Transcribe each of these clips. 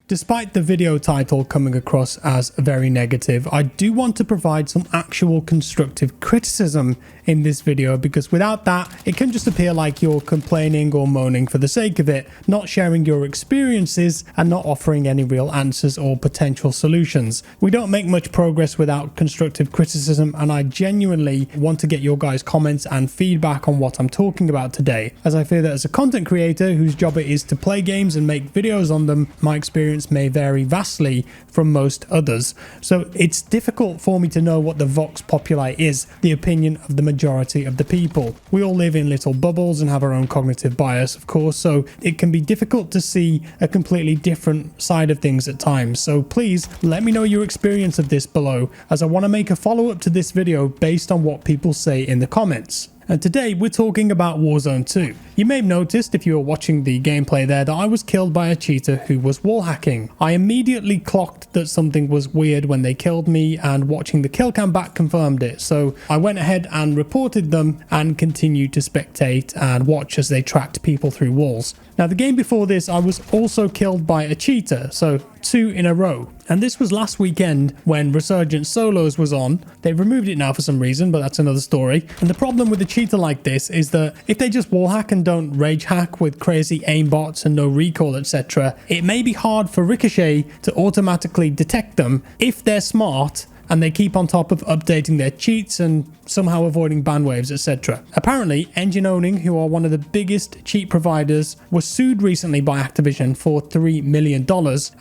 Despite the video title coming across as very negative, I do want to provide some actual constructive criticism in this video, because without that, it can just appear like you're complaining or moaning for the sake of it, not sharing your experiences and not offering any real answers or potential solutions. We don't make much progress without constructive criticism, and I genuinely want to get your guys' comments and feedback on what I'm talking about today, as I fear that as a content creator whose job it is to play games and make videos on them, my experience may vary vastly from most others. So it's difficult for me to know what the vox populi is, the opinion of the majority of the people. We all live in little bubbles and have our own cognitive bias, of course, so it can be difficult to see a completely different side of things at times. So please let me know your experience of this below, as I want to make a follow-up to this video based on what people say in the comments. And today we're talking about Warzone 2. You may have noticed if you were watching the gameplay there that I was killed by a cheater who was wall hacking. I immediately clocked that something was weird when they killed me, and watching the kill cam back confirmed it. So I went ahead and reported them and continued to spectate and watch as they tracked people through walls. Now the game before this I was also killed by a cheater, so 2 in a row. And this was last weekend when Resurgent Solos was on. They removed it now for some reason, but that's another story. And the problem with a cheater like this is that if they just wall hack and don't rage hack with crazy aimbots and no recoil, etc., it may be hard for Ricochet to automatically detect them if they're smart and they keep on top of updating their cheats and somehow avoiding ban waves, etc. Apparently, Engine Owning, who are one of the biggest cheat providers, was sued recently by Activision for $3 million,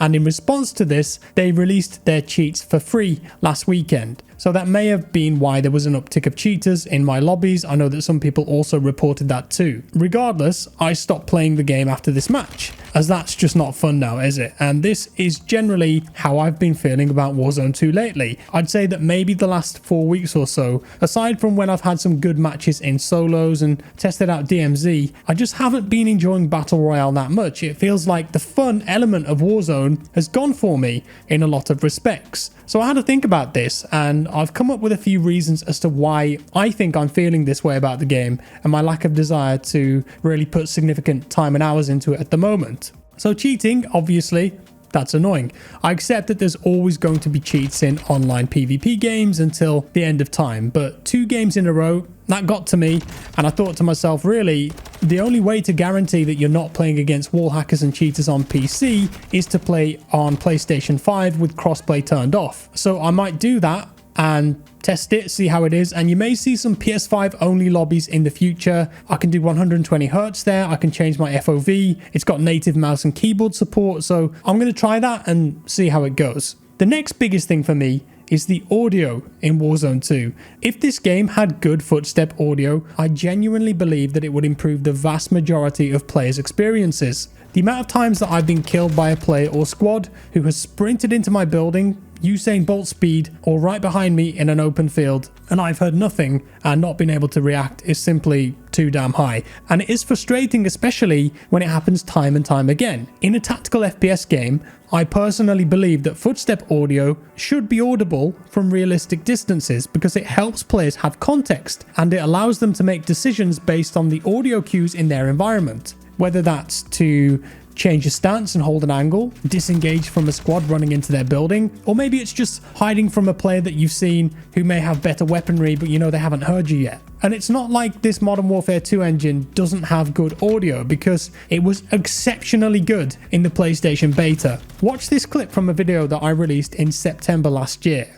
and in response to this, they released their cheats for free last weekend. So that may have been why there was an uptick of cheaters in my lobbies. I know that some people also reported that too. Regardless, I stopped playing the game after this match, as that's just not fun now, is it? And this is generally how I've been feeling about Warzone 2 lately. I'd say that maybe the last 4 weeks or so, aside from when I've had some good matches in solos and tested out DMZ, I just haven't been enjoying Battle Royale that much. It feels like the fun element of Warzone has gone for me in a lot of respects. So I had to think about this, and I've come up with a few reasons as to why I think I'm feeling this way about the game and my lack of desire to really put significant time and hours into it at the moment. So cheating, obviously, that's annoying. I accept that there's always going to be cheats in online PvP games until the end of time, but 2 games in a row, that got to me, and I thought to myself, really, the only way to guarantee that you're not playing against wall hackers and cheaters on PC is to play on PlayStation 5 with crossplay turned off. So I might do that and test it, see how it is, and you may see some PS5 only lobbies in the future. I can do 120 Hz there, I can change my FOV, it's got native mouse and keyboard support, so I'm going to try that and see how it goes. The next biggest thing for me is the audio in Warzone 2. If this game had good footstep audio, I genuinely believe that it would improve the vast majority of players' experiences. The amount of times that I've been killed by a player or squad who has sprinted into my building, Usain Bolt speed, or right behind me in an open field, and I've heard nothing and not been able to react is simply too damn high. And it is frustrating, especially when it happens time and time again. In a tactical FPS game, I personally believe that footstep audio should be audible from realistic distances, because it helps players have context and it allows them to make decisions based on the audio cues in their environment. Whether that's to change a stance and hold an angle, disengage from a squad running into their building, or maybe it's just hiding from a player that you've seen who may have better weaponry but you know they haven't heard you yet. And it's not like this Modern Warfare 2 engine doesn't have good audio, because it was exceptionally good in the PlayStation beta. Watch this clip from a video that I released in September last year.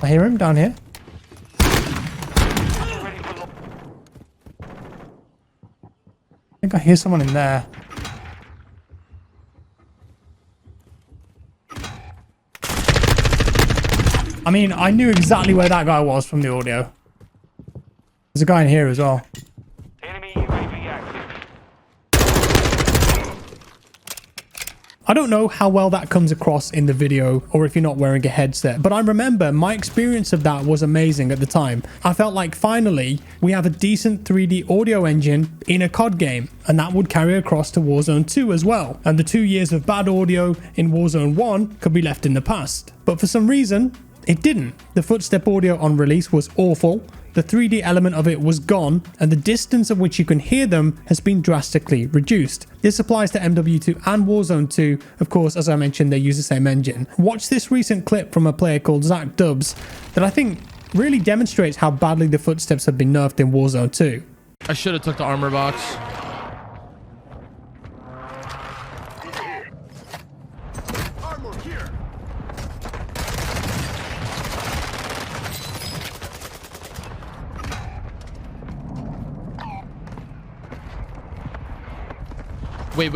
I hear him down here. I think I hear someone in there. I mean, I knew exactly where that guy was from the audio. There's a guy in here as well. Enemy UAV active. I don't know how well that comes across in the video, or if you're not wearing a headset, but I remember my experience of that was amazing at the time. I felt like finally we have a decent 3D audio engine in a COD game, and that would carry across to Warzone 2 as well. And the 2 years of bad audio in Warzone 1 could be left in the past. But for some reason, it didn't. The footstep audio on release was awful. the 3D element of it was gone, and the distance at which you can hear them has been drastically reduced. This applies to MW2 and Warzone 2. Of course, as I mentioned, they use the same engine. Watch this recent clip from a player called Zach Dubs that I think really demonstrates how badly the footsteps have been nerfed in Warzone 2. I should have took the armor box. Wait,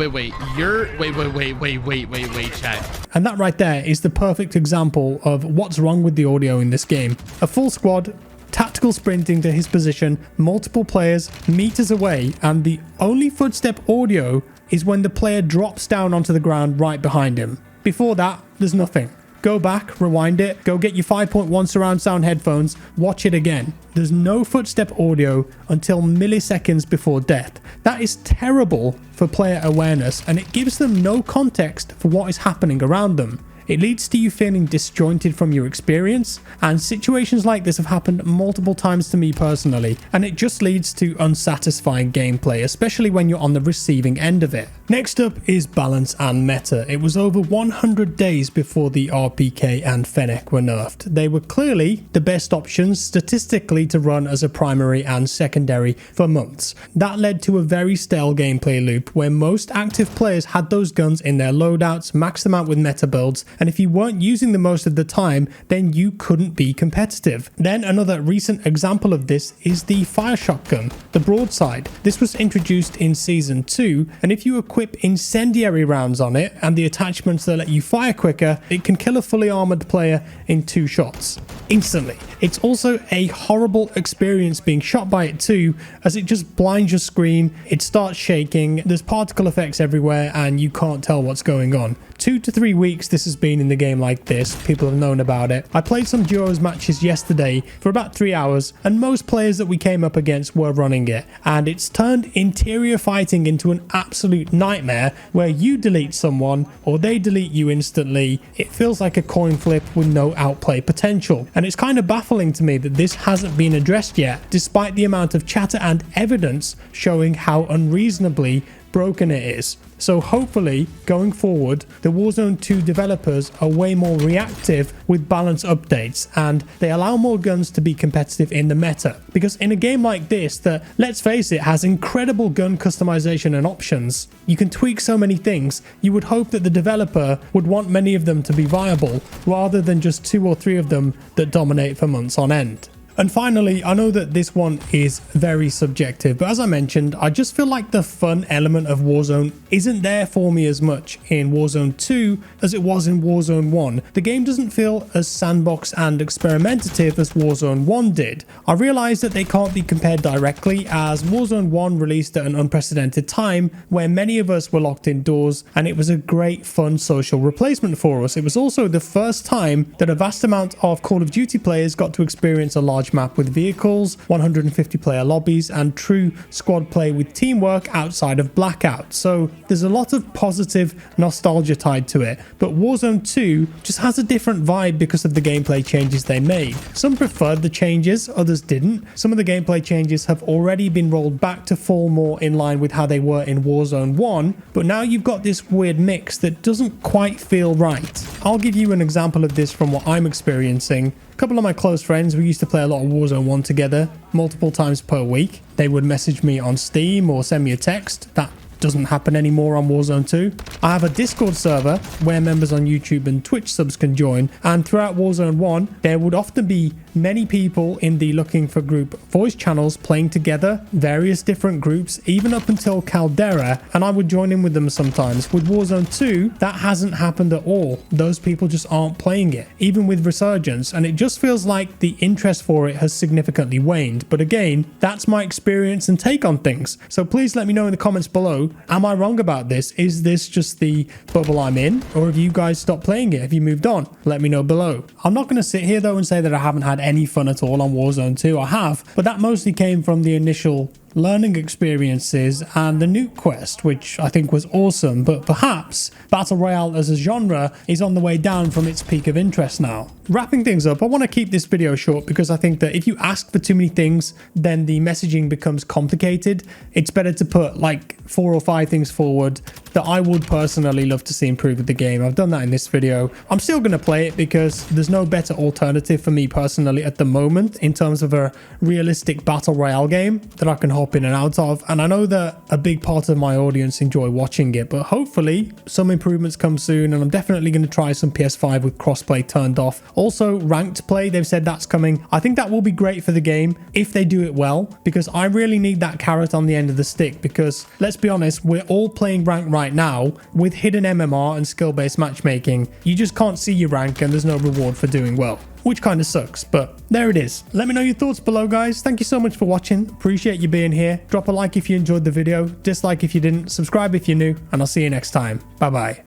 chat. And that right there is the perfect example of what's wrong with the audio in this game. A full squad, tactical sprinting to his position, multiple players meters away, and the only footstep audio is when the player drops down onto the ground right behind him. Before that, there's nothing. Go back, rewind it, go get your 5.1 surround sound headphones, watch it again. There's no footstep audio until milliseconds before death. That is terrible for player awareness, and it gives them no context for what is happening around them. It leads to you feeling disjointed from your experience, and situations like this have happened multiple times to me personally, and it just leads to unsatisfying gameplay, especially when you're on the receiving end of it. Next up is balance and meta. It was over 100 days before the RPK and Fennec were nerfed. They were clearly the best options statistically to run as a primary and secondary for months. That led to a very stale gameplay loop where most active players had those guns in their loadouts, maxed them out with meta builds, and if you weren't using them most of the time, then you couldn't be competitive. Then another recent example of this is the fire shotgun, the broadside. This was introduced in Season 2, and if you equip incendiary rounds on it and the attachments that let you fire quicker, it can kill a fully armored player in 2 shots instantly. It's also a horrible experience being shot by it too, as it just blinds your screen, it starts shaking, there's particle effects everywhere, and you can't tell what's going on. 2 to 3 weeks this has been in the game like this. People have known about it. I played some duos matches yesterday for about 3 hours, and most players that we came up against were running it, and it's turned interior fighting into an absolute nightmare where you delete someone or they delete you instantly. It feels like a coin flip with no outplay potential, and it's kind of baffling to me that this hasn't been addressed yet, despite the amount of chatter and evidence showing how unreasonably broken it is. So hopefully going forward, the Warzone 2 developers are way more reactive with balance updates, and they allow more guns to be competitive in the meta, because in a game like this that, let's face it, has incredible gun customization and options, you can tweak so many things. You would hope that the developer would want many of them to be viable rather than just 2 or 3 of them that dominate for months on end. And finally, I know that this one is very subjective, but as I mentioned, I just feel like the fun element of Warzone isn't there for me as much in Warzone 2 as it was in Warzone 1. The game doesn't feel as sandbox and experimentative as Warzone 1 did. I realise that they can't be compared directly, as Warzone 1 released at an unprecedented time where many of us were locked indoors, and it was a great fun social replacement for us. It was also the first time that a vast amount of Call of Duty players got to experience a large map with vehicles, 150 player lobbies, and true squad play with teamwork outside of Blackout. So there's a lot of positive nostalgia tied to it, but Warzone 2 just has a different vibe because of the gameplay changes they made. Some preferred the changes, others didn't. Some of the gameplay changes have already been rolled back to fall more in line with how they were in Warzone 1, but now you've got this weird mix that doesn't quite feel right. I'll give you an example of this from what I'm experiencing. A couple of my close friends, we used to play a lot of Warzone 1 together, multiple times per week. They would message me on Steam or send me a text. That doesn't happen anymore on Warzone 2. I have a Discord server where members on YouTube and Twitch subs can join, and throughout Warzone 1 there would often be many people in the looking for group voice channels playing together, various different groups, even up until Caldera, and I would join in with them sometimes. With Warzone 2, that hasn't happened at all. Those people just aren't playing it, even with Resurgence, and it just feels like the interest for it has significantly waned. But again, that's my experience and take on things. So please let me know in the comments below, am I wrong about this? Is this just the bubble I'm in? Or have you guys stopped playing it? Have you moved on? Let me know below. I'm not going to sit here though and say that I haven't had any fun at all on Warzone 2. I have, but that mostly came from the initial learning experiences, and the nuke quest, which I think was awesome, but perhaps Battle Royale as a genre is on the way down from its peak of interest now. Wrapping things up, I want to keep this video short because I think that if you ask for too many things, then the messaging becomes complicated. It's better to put like 4 or 5 things forward that I would personally love to see improve with the game. I've done that in this video. I'm still going to play it because there's no better alternative for me personally at the moment in terms of a realistic Battle Royale game that I can hop in and out of. And I know that a big part of my audience enjoy watching it, but hopefully some improvements come soon, and I'm definitely going to try some PS5 with crossplay turned off. Also, ranked play, they've said that's coming. I think that will be great for the game if they do it well, because I really need that carrot on the end of the stick, because let's be honest, we're all playing ranked right now with hidden MMR and skill-based matchmaking. You just can't see your rank and there's no reward for doing well, which kind of sucks, but there it is. Let me know your thoughts below, guys. Thank you so much for watching. Appreciate you being here. Drop a like if you enjoyed the video, dislike if you didn't, subscribe if you're new, and I'll see you next time. Bye bye.